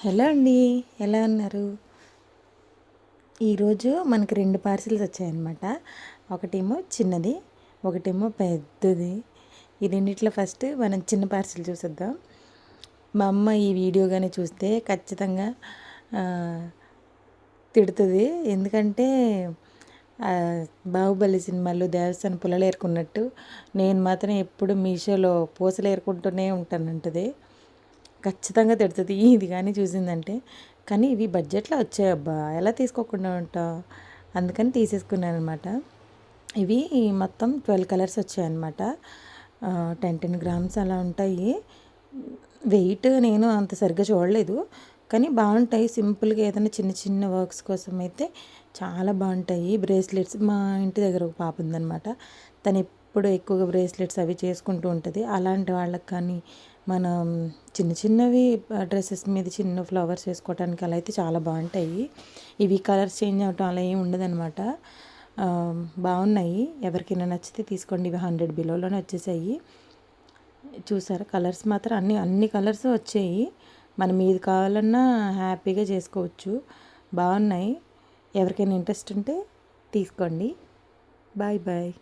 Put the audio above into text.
Hello అండి, ఎలా ఉన్నారు? ఈరోజు మనకి 2 పార్సిల్స్ వచ్చాయన్నమాట. ఒకటేమో చిన్నది, ఒకటేమో పెద్దది. ఈ రెండిట్లో ఫస్ట్ మనం చిన్న పార్సిల్ చూసేద్దాం. మా అమ్మ ఈ వీడియో కానీ చూస్తే ఖచ్చితంగా తిడుతుంది. ఎందుకంటే బాహుబలి సినిమాలో దేవస్థానం పుల్లలు ఏరుకున్నట్టు నేను మాత్రం ఎప్పుడు మీషోలో పూసలు ఏరుకుంటూనే ఉంటానంటది. ఖచ్చితంగా తిడుతుంది ఇది కానీ చూసిందంటే. కానీ ఇవి బడ్జెట్లో వచ్చాయబ్బా, ఎలా తీసుకోకుండా ఉంటావు? అందుకని తీసేసుకున్నాను అనమాట. ఇవి మొత్తం 12 కలర్స్ వచ్చాయన్నమాట. 10 గ్రామ్స్ అలా ఉంటాయి. వెయిట్ నేను అంత సరిగ్గా చూడలేదు, కానీ బాగుంటాయి. సింపుల్గా ఏదైనా చిన్న చిన్న వర్క్స్ కోసం అయితే చాలా బాగుంటాయి. బ్రేస్లెట్స్, మా ఇంటి దగ్గర ఒక పాప ఉందన్నమాట. తను ఎప్పుడు ఎక్కువగా బ్రేస్లెట్స్ అవి చేసుకుంటూ ఉంటుంది. అలాంటి వాళ్ళకి కానీ మనం చిన్న చిన్నవి డ్రెస్సెస్ మీద చిన్న ఫ్లవర్స్ వేసుకోవడానికి అలా అయితే చాలా బాగుంటాయి. ఇవి కలర్స్ చేంజ్ అవటం అలా ఏమి ఉండదన్నమాట. బాగున్నాయి. ఎవరికైనా నచ్చితే తీసుకోండి. ఇవి 100 బిలోలోనే వచ్చేసాయి. చూసారా, కలర్స్ మాత్రం అన్ని కలర్స్ వచ్చాయి. మనం ఏది కావాలన్నా హ్యాపీగా చేసుకోవచ్చు. బాగున్నాయి. ఎవరికైనా ఇంట్రెస్ట్ ఉంటే తీసుకోండి. Bye bye.